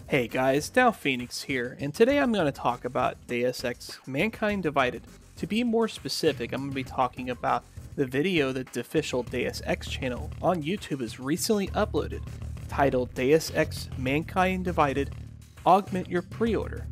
Hey guys, Downphoenix here, and today I'm going to talk about Deus Ex Mankind Divided. To be more specific, I'm going to be talking about the video that the official Deus Ex channel on YouTube has recently uploaded, titled Deus Ex Mankind Divided, Augment Your Pre-Order.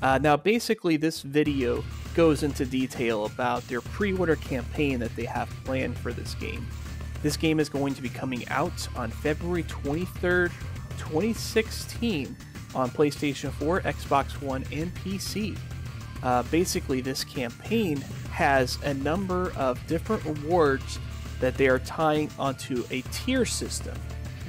Now basically this video goes into detail about their pre-order campaign that they have planned for this game. This game is going to be coming out on February 23rd, 2016 on PlayStation 4, Xbox One, and PC. Basically, this campaign has a number of different rewards that they are tying onto a tier system.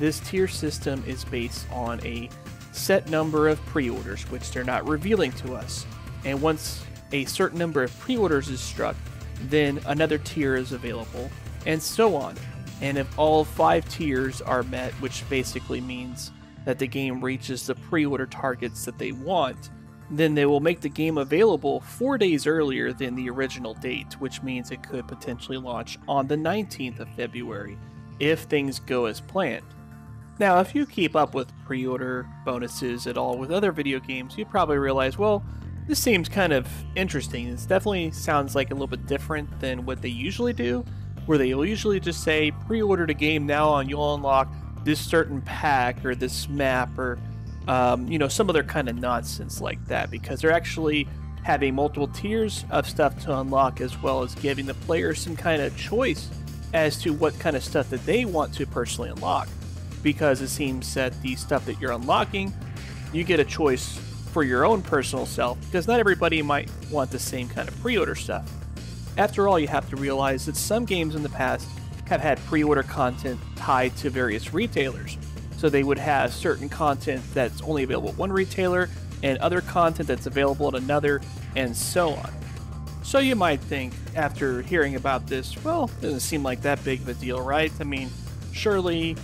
This tier system is based on a set number of pre-orders, which they're not revealing to us. And once a certain number of pre-orders is struck, then another tier is available, and so on. And if all 5 tiers are met, which basically means that the game reaches the pre-order targets that they want, then they will make the game available 4 days earlier than the original date, which means it could potentially launch on the 19th of February, if things go as planned. Now, if you keep up with pre-order bonuses at all with other video games, you probably realize, well, this seems kind of interesting. This definitely sounds like a little bit different than what they usually do, where they will usually just say, pre-order the game now and you'll unlock this certain pack or this map or some other kind of nonsense like that, because they're actually having multiple tiers of stuff to unlock, as well as giving the player some kind of choice as to what kind of stuff that they want to personally unlock, because it seems that the stuff that you're unlocking, you get a choice for your own personal self, because not everybody might want the same kind of pre-order stuff. After all, you have to realize that some games in the past have had pre-order content tied to various retailers. So they would have certain content that's only available at one retailer and other content that's available at another, and so on. So you might think, after hearing about this, well, it doesn't seem like that big of a deal, right? I mean, surely,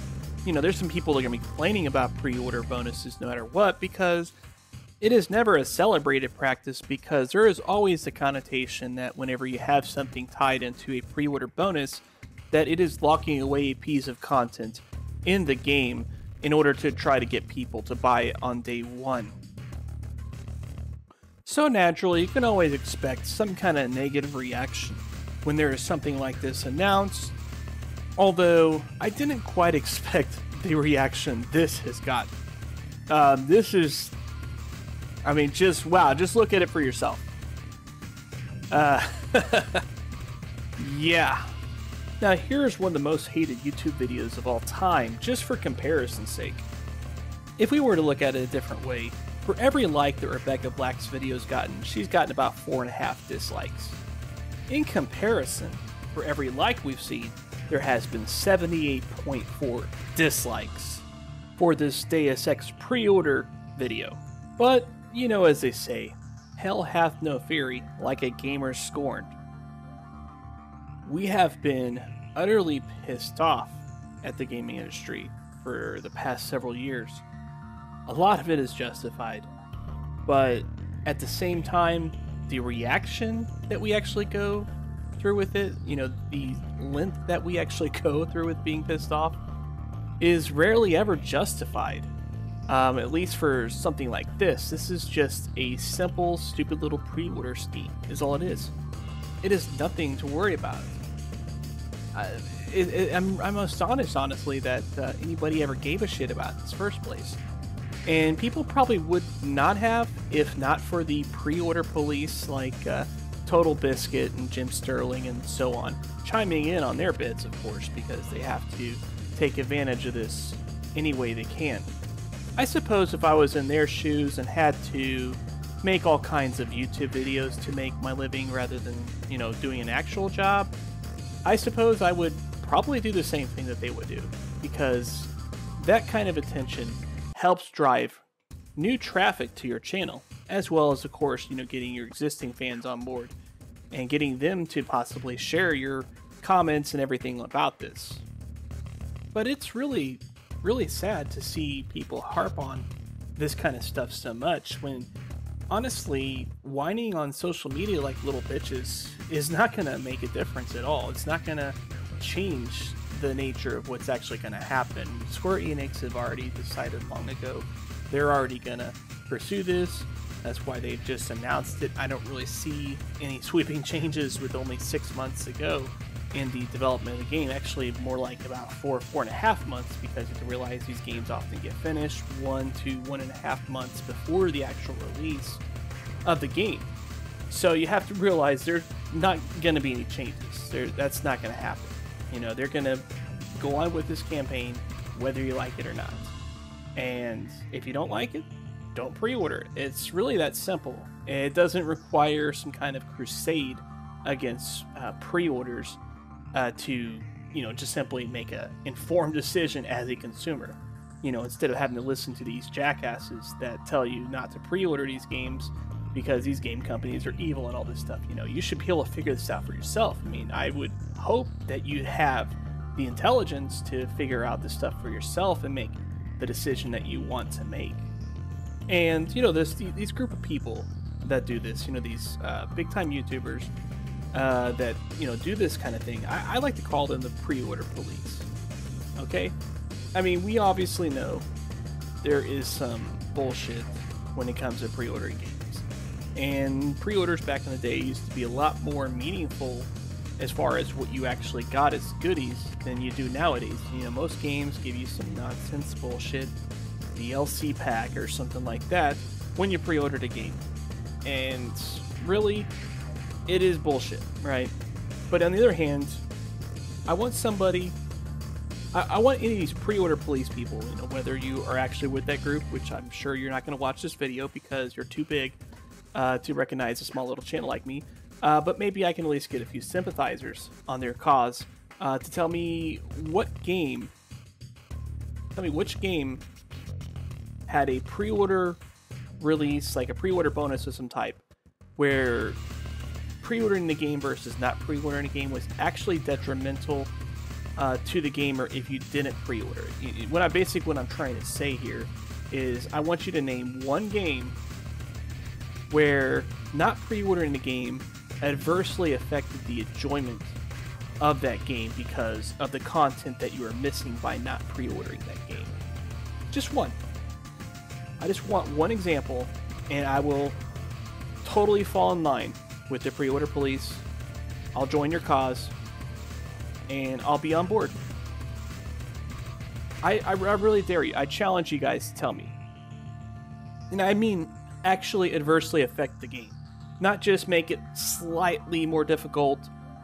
there's some people that are going to be complaining about pre-order bonuses no matter what, because it is never a celebrated practice, because there is always the connotation that whenever you have something tied into a pre-order bonus, that it is locking away a piece of content in the game in order to try to get people to buy it on day one. So naturally, you can always expect some kind of negative reaction when there is something like this announced, although I didn't quite expect the reaction this has gotten. This is, just look at it for yourself. Yeah. Now here's one of the most hated YouTube videos of all time, just for comparison's sake. If we were to look at it a different way, for every like that Rebecca Black's video's gotten, she's gotten about 4.5 dislikes. In comparison, for every like we've seen, there has been 78.4 dislikes for this Deus Ex pre-order video. But, as they say, hell hath no fury like a gamer scorned. We have been utterly pissed off at the gaming industry for the past several years. A lot of it is justified, but at the same time, the reaction that we actually go through with it, the length that we actually go through with being pissed off, is rarely ever justified. At least for something like this. This is just a simple, stupid little pre-order scheme, is all it is. It is nothing to worry about. I'm astonished, honestly, that anybody ever gave a shit about it in the first place. And people probably would not have, if not for the pre-order police like Total Biscuit and Jim Sterling and so on, chiming in on their bids, of course, because they have to take advantage of this any way they can. I suppose if I was in their shoes and had to make all kinds of YouTube videos to make my living rather than, doing an actual job, I suppose I would probably do the same thing that they would do, because that kind of attention helps drive new traffic to your channel, as well as, of course, getting your existing fans on board and getting them to possibly share your comments and everything about this. But it's really sad to see people harp on this kind of stuff so much when, honestly, whining on social media like little bitches is not going to make a difference at all. It's not going to change the nature of what's actually going to happen. Square Enix have already decided long ago they're already gonna pursue this. That's why they've just announced it. I don't really see any sweeping changes with only 6 months to go in the development of the game. Actually, more like about 4.5 months, because you have to realize these games often get finished 1 to 1.5 months before the actual release of the game. So you have to realize there's not going to be any changes. That's not going to happen. You know, they're going to go on with this campaign whether you like it or not. And if you don't like it, don't pre-order it. It's really that simple. It doesn't require some kind of crusade against pre-orders to, you know, just simply make an informed decision as a consumer. You know, instead of having to listen to these jackasses that tell you not to pre-order these games because these game companies are evil and all this stuff. You know, you should be able to figure this out for yourself. I mean, I would hope that you have the intelligence to figure out this stuff for yourself and make the decision that you want to make. And, you know, these group of people that do this, you know, these big-time YouTubers that, you know, do this kind of thing, I like to call them the pre-order police, okay? I mean, we obviously know there is some bullshit when it comes to pre-ordering games. And pre-orders back in the day used to be a lot more meaningful as far as what you actually got as goodies than you do nowadays. You know, most games give you some nonsense bullshit, DLC pack or something like that when you pre-ordered a game. And really, it is bullshit, right? But on the other hand, I want somebody, I want any of these pre-order police people, you know, whether you are actually with that group, which I'm sure you're not going to watch this video because you're too big to recognize a small little channel like me, but maybe I can at least get a few sympathizers on their cause to tell me which game had a pre-order release, like a pre-order bonus of some type, where pre-ordering the game versus not pre-ordering the game was actually detrimental to the gamer if you didn't pre-order it. What I'm trying to say here is I want you to name one game where not pre-ordering the game adversely affected the enjoyment of that game because of the content that you are missing by not pre-ordering that game. Just one. I just want one example, and I will totally fall in line with the pre-order police. I'll join your cause, and I'll be on board. I really dare you. I challenge you guys to tell me. And I mean actually adversely affect the game. Not just make it slightly more difficult,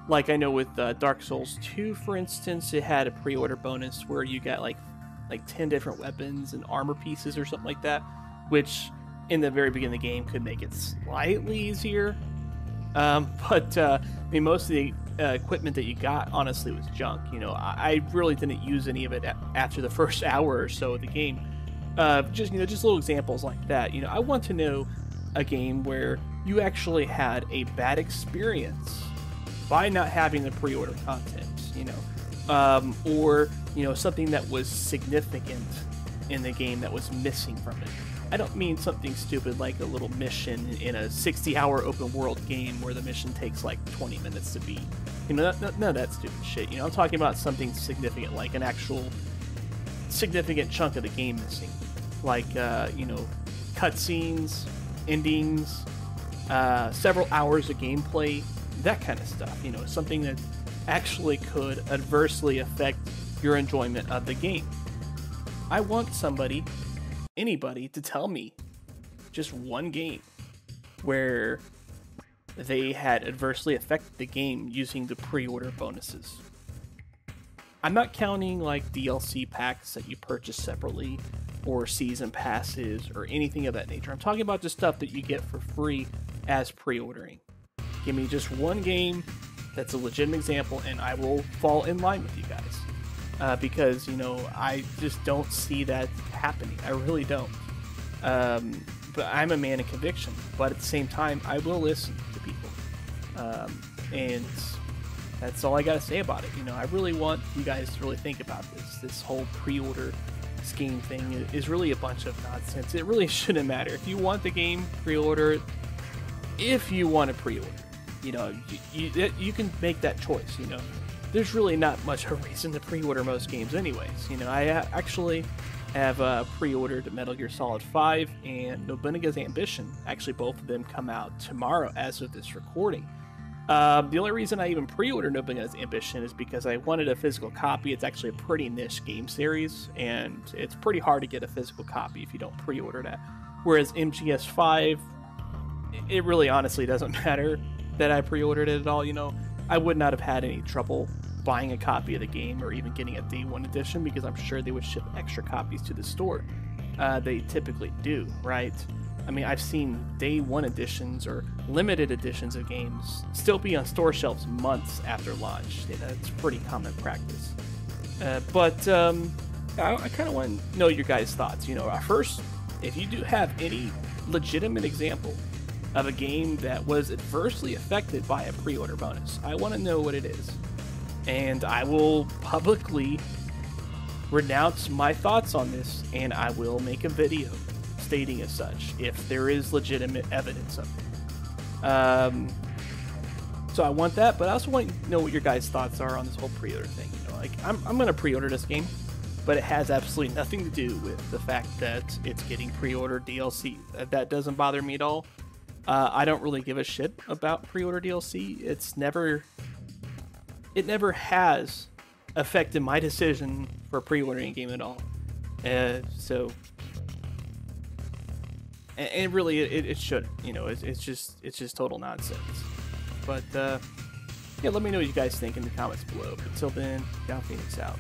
like I know with Dark Souls 2, for instance, it had a pre-order bonus where you got like 10 different weapons and armor pieces or something like that, which in the very beginning of the game could make it slightly easier. But I mean, most of the equipment that you got honestly was junk. You know, I really didn't use any of it after the first hour or so of the game. Just little examples like that. You know, I want to know a game where you actually had a bad experience by not having the pre-order content. You know, or you know, something that was significant in the game that was missing from it. I don't mean something stupid like a little mission in a 60-hour open world game where the mission takes like 20 minutes to beat. You know, none of that stupid shit. You know, I'm talking about something significant, like an actual significant chunk of the game missing. Like, you know, cutscenes, endings, several hours of gameplay, that kind of stuff. You know, something that actually could adversely affect your enjoyment of the game. I want anybody to tell me just one game where they had adversely affected the game using the pre-order bonuses. I'm not counting like DLC packs that you purchase separately or season passes or anything of that nature. I'm talking about just stuff that you get for free as pre-ordering. Give me just one game that's a legitimate example and I will fall in line with you guys. Because, you know, I just don't see that happening. I really don't. But I'm a man of conviction. But at the same time, I will listen to people. And that's all I got to say about it. You know, I really want you guys to really think about this. This whole pre-order scheme thing is really a bunch of nonsense. It really shouldn't matter. If you want the game, pre-order it. If you want to pre-order, you know, you can make that choice, you know. There's really not much of a reason to pre-order most games anyways. You know, I actually have pre-ordered Metal Gear Solid 5 and Nobunaga's Ambition. Actually, both of them come out tomorrow as of this recording. The only reason I even pre-ordered Nobunaga's Ambition is because I wanted a physical copy. It's actually a pretty niche game series, and it's pretty hard to get a physical copy if you don't pre-order that. Whereas MGS 5, it really honestly doesn't matter that I pre-ordered it at all. You know, I would not have had any trouble buying a copy of the game or even getting a day one edition, because I'm sure they would ship extra copies to the store. They typically do, right? I mean, I've seen day one editions or limited editions of games still be on store shelves months after launch. You know, it's pretty common practice. But I kind of want to know your guys' thoughts. You know, first, if you do have any legitimate example of a game that was adversely affected by a pre-order bonus, I want to know what it is. And I will publicly renounce my thoughts on this, and I will make a video stating as such if there is legitimate evidence of it. So I want that, but I also want to know what your guys' thoughts are on this whole pre-order thing. You know, like I'm going to pre-order this game, but it has absolutely nothing to do with the fact that it's getting pre-order DLC. That doesn't bother me at all. I don't really give a shit about pre-order DLC. It never has affected my decision for pre-ordering a game at all. So, and really, it shouldn't. You know, it's just total nonsense. But yeah, let me know what you guys think in the comments below. But until then, Downphoenix out.